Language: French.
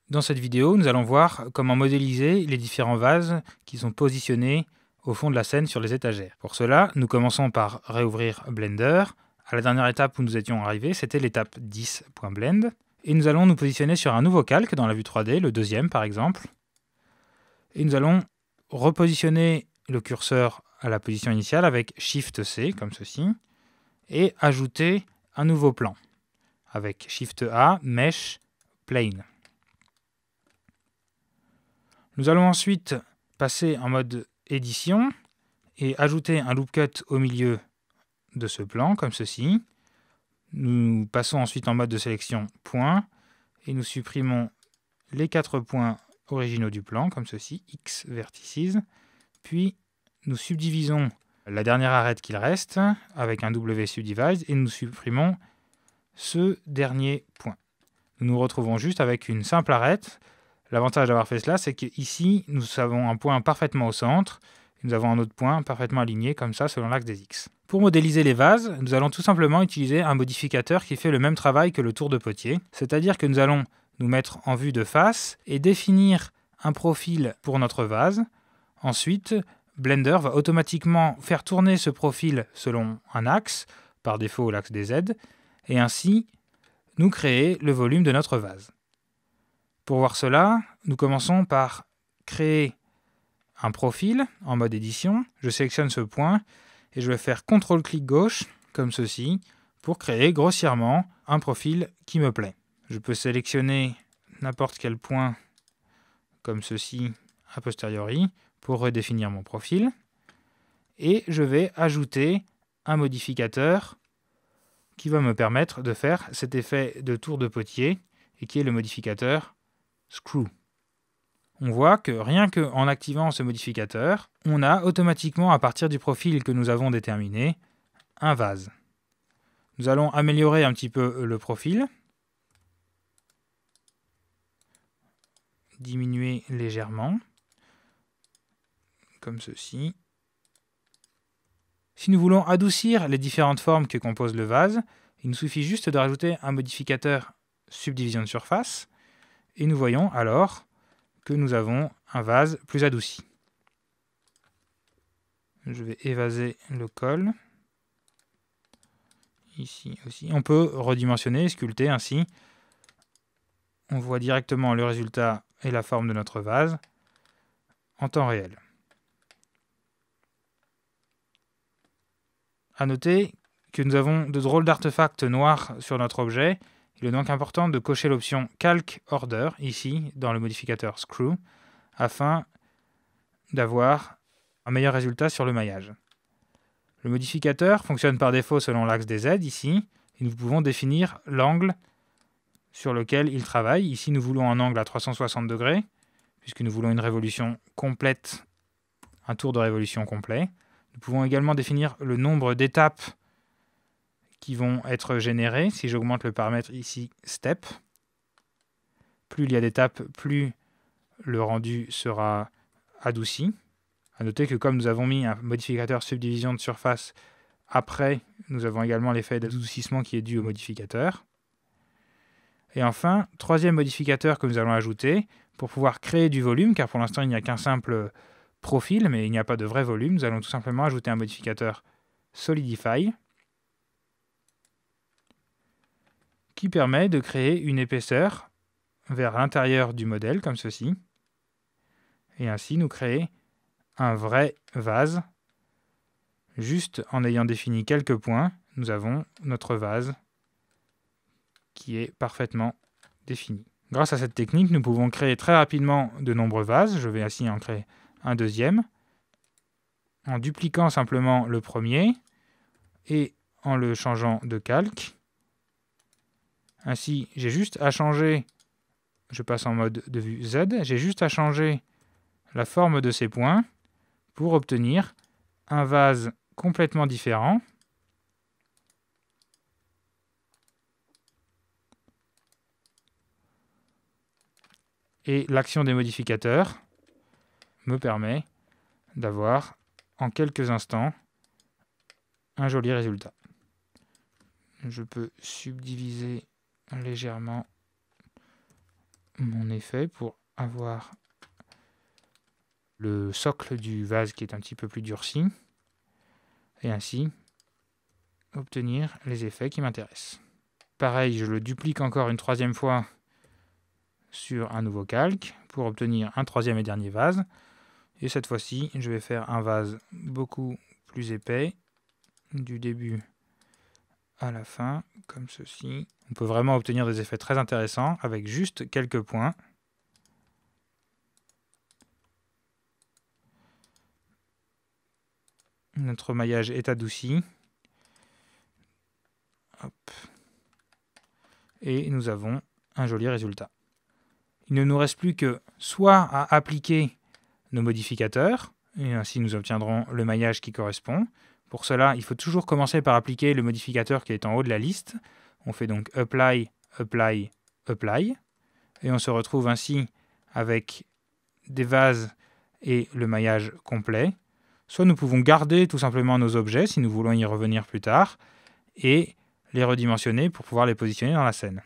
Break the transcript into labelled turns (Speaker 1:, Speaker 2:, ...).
Speaker 1: Dans cette vidéo, nous allons voir comment modéliser les différents vases qui sont positionnés au fond de la scène sur les étagères. Pour cela, nous commençons par réouvrir Blender. À la dernière étape où nous étions arrivés, c'était l'étape 10.blend. Et nous allons nous positionner sur un nouveau calque dans la vue 3D, le deuxième par exemple. Et nous allons repositionner le curseur à la position initiale avec Shift-C, comme ceci, et ajouter un nouveau plan avec Shift-A, Mesh, Plane. Nous allons ensuite passer en mode édition et ajouter un loop cut au milieu de ce plan, comme ceci. Nous passons ensuite en mode de sélection point et nous supprimons les 4 points originaux du plan, comme ceci, X vertices. Puis nous subdivisons la dernière arête qu'il reste avec un W subdivise et nous supprimons ce dernier point. Nous nous retrouvons juste avec une simple arête. L'avantage d'avoir fait cela, c'est qu'ici, nous avons un point parfaitement au centre, et nous avons un autre point parfaitement aligné, comme ça, selon l'axe des X. Pour modéliser les vases, nous allons tout simplement utiliser un modificateur qui fait le même travail que le tour de potier, c'est-à-dire que nous allons nous mettre en vue de face et définir un profil pour notre vase. Ensuite, Blender va automatiquement faire tourner ce profil selon un axe, par défaut l'axe des Z, et ainsi nous créer le volume de notre vase. Pour voir cela, nous commençons par créer un profil en mode édition. Je sélectionne ce point et je vais faire CTRL-clic gauche, comme ceci, pour créer grossièrement un profil qui me plaît. Je peux sélectionner n'importe quel point, comme ceci, a posteriori, pour redéfinir mon profil. Et je vais ajouter un modificateur qui va me permettre de faire cet effet de tour de potier et qui est le modificateur Screw. On voit que rien qu'en activant ce modificateur, on a automatiquement, à partir du profil que nous avons déterminé, un vase. Nous allons améliorer un petit peu le profil, diminuer légèrement, comme ceci. Si nous voulons adoucir les différentes formes que compose le vase, il nous suffit juste de rajouter un modificateur subdivision de surface, et nous voyons alors que nous avons un vase plus adouci. Je vais évaser le col. Ici aussi. On peut redimensionner, sculpter ainsi. On voit directement le résultat et la forme de notre vase en temps réel. A noter que nous avons de drôles d'artefacts noirs sur notre objet. Il est donc important de cocher l'option Calc Order, ici, dans le modificateur Screw, afin d'avoir un meilleur résultat sur le maillage. Le modificateur fonctionne par défaut selon l'axe des Z, ici, et nous pouvons définir l'angle sur lequel il travaille. Ici, nous voulons un angle à 360 degrés, puisque nous voulons une révolution complète, un tour de révolution complet. Nous pouvons également définir le nombre d'étapes qui vont être générées. Si j'augmente le paramètre ici, Step, plus il y a d'étapes, plus le rendu sera adouci. A noter que comme nous avons mis un modificateur subdivision de surface après, nous avons également l'effet d'adoucissement qui est dû au modificateur. Et enfin, troisième modificateur que nous allons ajouter pour pouvoir créer du volume, car pour l'instant il n'y a qu'un simple profil, mais il n'y a pas de vrai volume. Nous allons tout simplement ajouter un modificateur Solidify qui permet de créer une épaisseur vers l'intérieur du modèle, comme ceci. Et ainsi nous créer un vrai vase. Juste en ayant défini quelques points, nous avons notre vase qui est parfaitement défini. Grâce à cette technique, nous pouvons créer très rapidement de nombreux vases. Je vais ainsi en créer un deuxième, en dupliquant simplement le premier et en le changeant de calque. Ainsi, j'ai juste à changer, je passe en mode de vue Z, j'ai juste à changer la forme de ces points pour obtenir un vase complètement différent. Et l'action des modificateurs me permet d'avoir en quelques instants un joli résultat. Je peux subdiviser légèrement mon effet pour avoir le socle du vase qui est un petit peu plus durci et ainsi obtenir les effets qui m'intéressent. Pareil, je le duplique encore une troisième fois sur un nouveau calque pour obtenir un troisième et dernier vase. Et cette fois-ci, je vais faire un vase beaucoup plus épais, du début à la fin, comme ceci. On peut vraiment obtenir des effets très intéressants avec juste quelques points. Notre maillage est adouci. Hop. Et nous avons un joli résultat. Il ne nous reste plus que soit à appliquer nos modificateurs, et ainsi nous obtiendrons le maillage qui correspond. Pour cela, il faut toujours commencer par appliquer le modificateur qui est en haut de la liste. On fait donc Apply, Apply, Apply, et on se retrouve ainsi avec des vases et le maillage complet. Soit nous pouvons garder tout simplement nos objets si nous voulons y revenir plus tard, et les redimensionner pour pouvoir les positionner dans la scène.